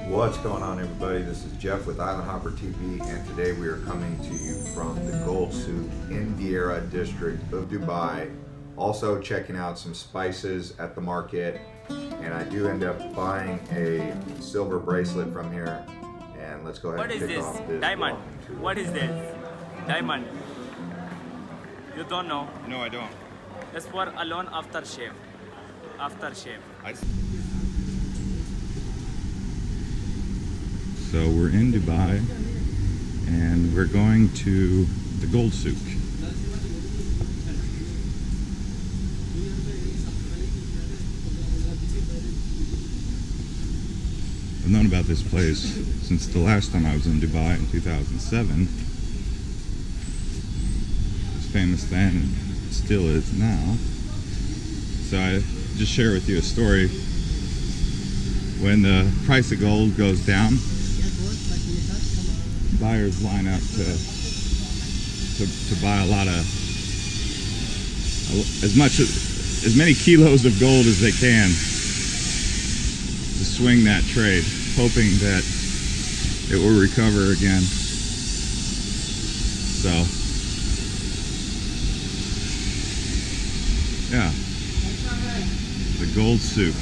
What's going on, everybody? This is Jeff with Island Hopper TV, and today we are coming to you from the Gold Souk in Deira district of Dubai. Also checking out some spices at the market, and I do end up buying a silver bracelet from here. And let's go ahead and kick off this. Diamond. What is this? Diamond. You don't know? No, I don't. It's for alone aftershave. Aftershave. So we're in Dubai and we're going to the Gold Souk. I've known about this place since the last time I was in Dubai in 2007. It was famous then and still is now. So I just share with you a story. When the price of gold goes down, buyers line up to buy a lot of as many kilos of gold as they can to swing that trade, hoping that it will recover again. So yeah, the Gold Souk.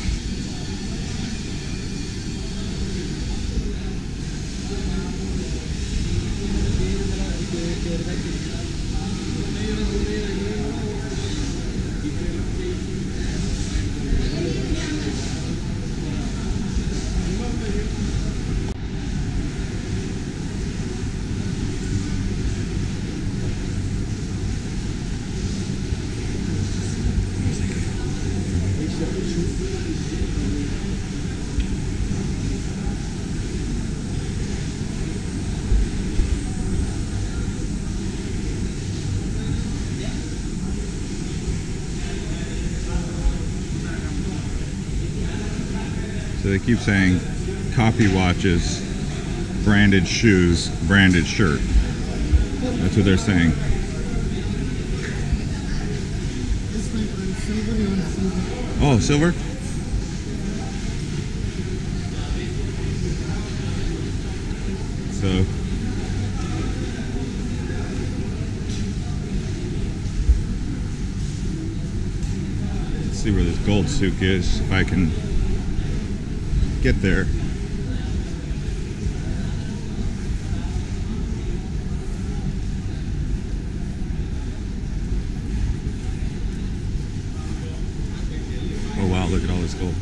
So they keep saying copy watches, branded shoes, branded shirt. That's what they're saying. Oh, silver? So let's see where this Gold Souk is, if I can get there. Oh wow, look at all this gold.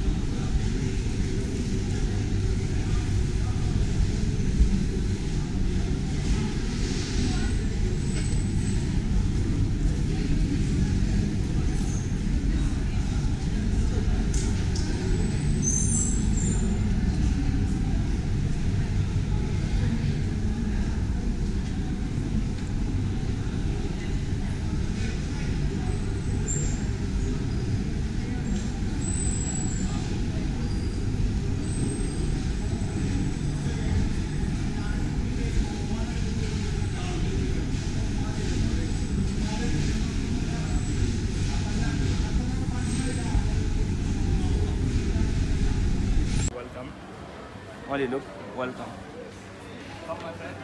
Only look, welcome. Come, my friend.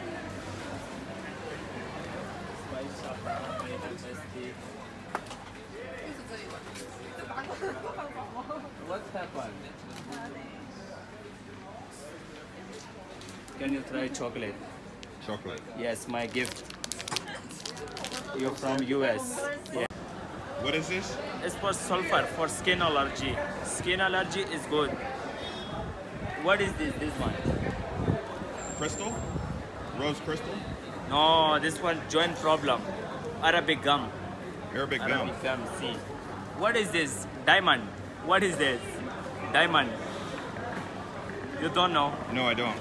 What happened? Can you try chocolate? Chocolate. Yes, my gift. You're from US. Yeah. What is this? It's for sulfur, for skin allergy. Skin allergy is good. What is this? This one? Crystal? Rose crystal? No, this one joint problem. Arabic gum. Arabic gum. Arabic gum. See. What is this? Diamond. What is this? Diamond. You don't know? No, I don't.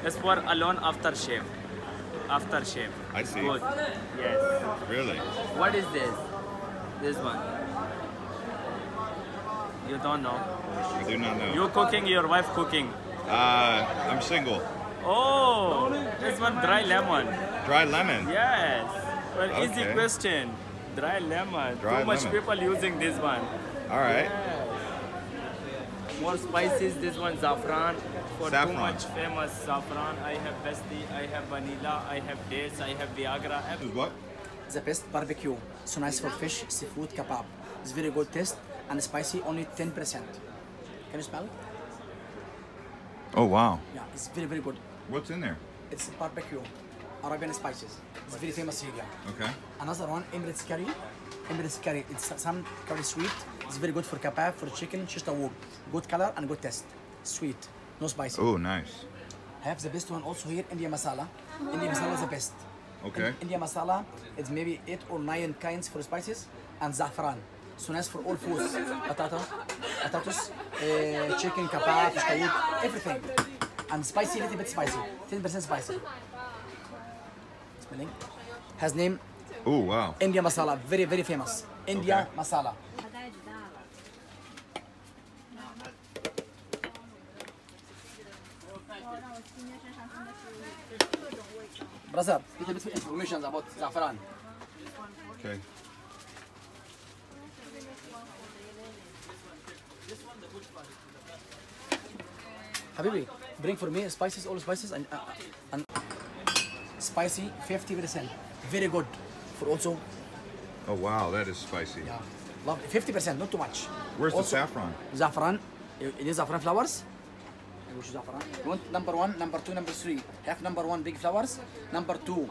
It's for alone aftershave. Aftershave. I see. Good. Yes. Really? What is this? This one. You don't know? I do not know. You cooking, your wife cooking. I'm single. Oh, this one dry lemon. Dry lemon? Yes. Well, Okay. easy question. Dry lemon. Dry Too much lemon. people using this one. All right. Yes. More spices, this one saffron. for Saffron. too much famous saffron. I have besti, I have vanilla, I have dates, I have Viagra. This is what? The best barbecue. So nice for fish, seafood, kebab. It's very good taste and spicy, only 10%. Can you smell? Oh wow. Yeah, it's very, very good. What's in there? It's barbecue, Arabian spices. It's very famous here. Okay. Another one, Emirates curry. Emirates curry, it's some curry sweet. It's very good for kebab, for chicken, shish tawouk. Good color and good taste. Sweet, no spicy. Oh, nice. I have the best one also here, India masala. India masala is the best. Okay. India masala, it's maybe 8 or 9 kinds for spices and saffron. So nice for all foods. Potatoes, chicken, kebab, shish tawouk, everything. And spicy, little bit spicy, 10% spicy. Smelling. Has name Oh wow. India masala, very, very famous. India Okay. masala. Brother, little bit of information about saffron. Okay. Habibi, bring for me spices, all spices and spicy 50%. Very good for also. Oh wow, that is spicy. Yeah, love 50%, not too much. Where's Also, the saffron? Saffron. It is saffron flowers. Which saffron? You want number 1, number 2, number 3. Have number 1 big flowers. Number 2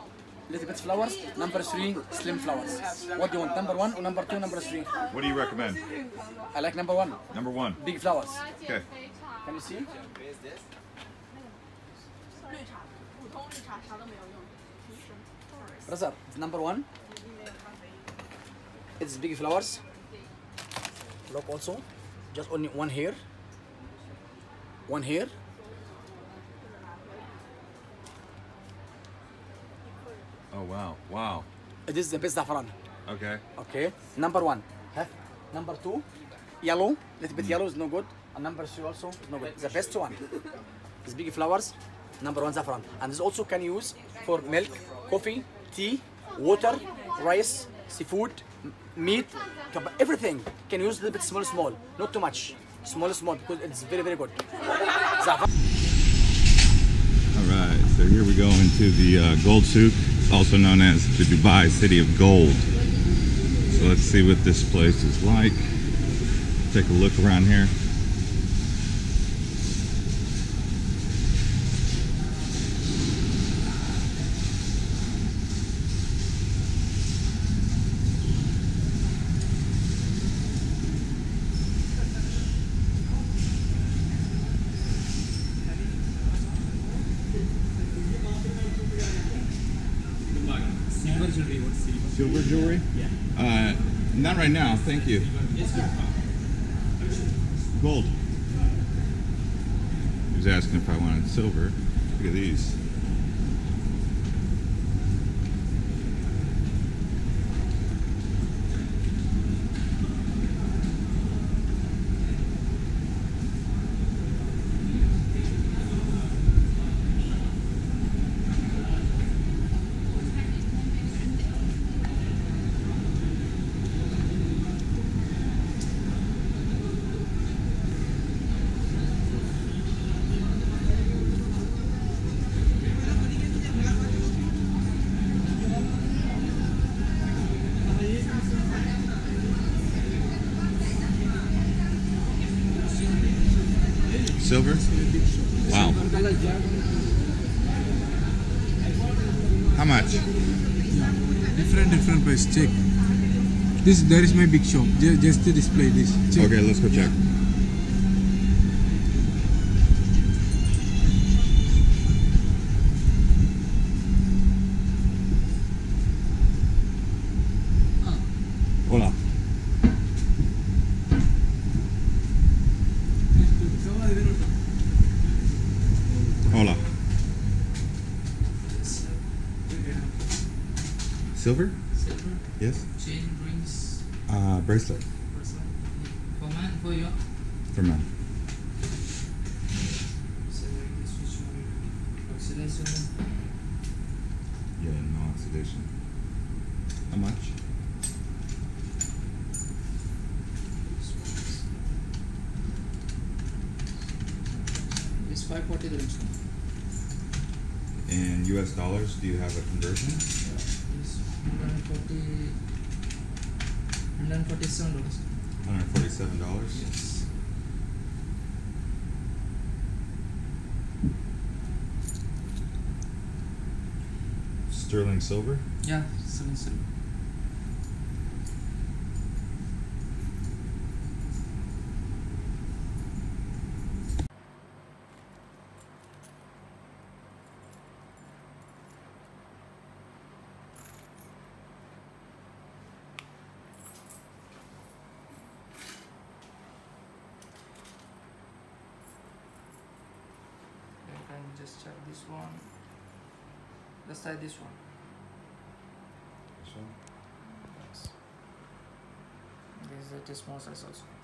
little bit flowers. Number 3 slim flowers. What do you want? Number 1 or number 2, number 3? What do you recommend? I like number 1. Number 1. Big flowers. Okay. Can you see? Brother, it's number 1. It's big flowers. Look also, just only one here. One here. Oh wow. Wow. It is the best saffron. Okay. Okay. Number 1. Have number 2. Yellow. Little bit yellow is no good. And number 3 also is no good. The best one. It's big flowers. Number 1 saffron. And this also can use for milk, coffee, tea, water, rice, seafood, meat, everything. Can use a little bit small, not too much. Small, because it's very, very good. Saffron. All right. So here we go into the Gold Souk, also known as the Dubai City of Gold. So let's see what this place is like. Take a look around here. Silver jewelry, what silver? Silver jewelry? Yeah. Not right now, thank you. Gold. He was asking if I wanted silver. Look at these. Silver? Wow. How much? Different price. Check. There is my big shop. Just to display this. Check. Okay, let's go check. Hola. Hola. Silver? Silver, Yes. chain, rings, Bracelet. for man, for you. For men. Select switch on oxidation. Yeah, no oxidation. How much? It's 5 140 dirhams. In US dollars, do you have a conversion? Is 147 dollars. $147. Yes. Sterling silver. Yeah, 7 Can just check this one. Let's try this one. This one? Yes. This is a small size also.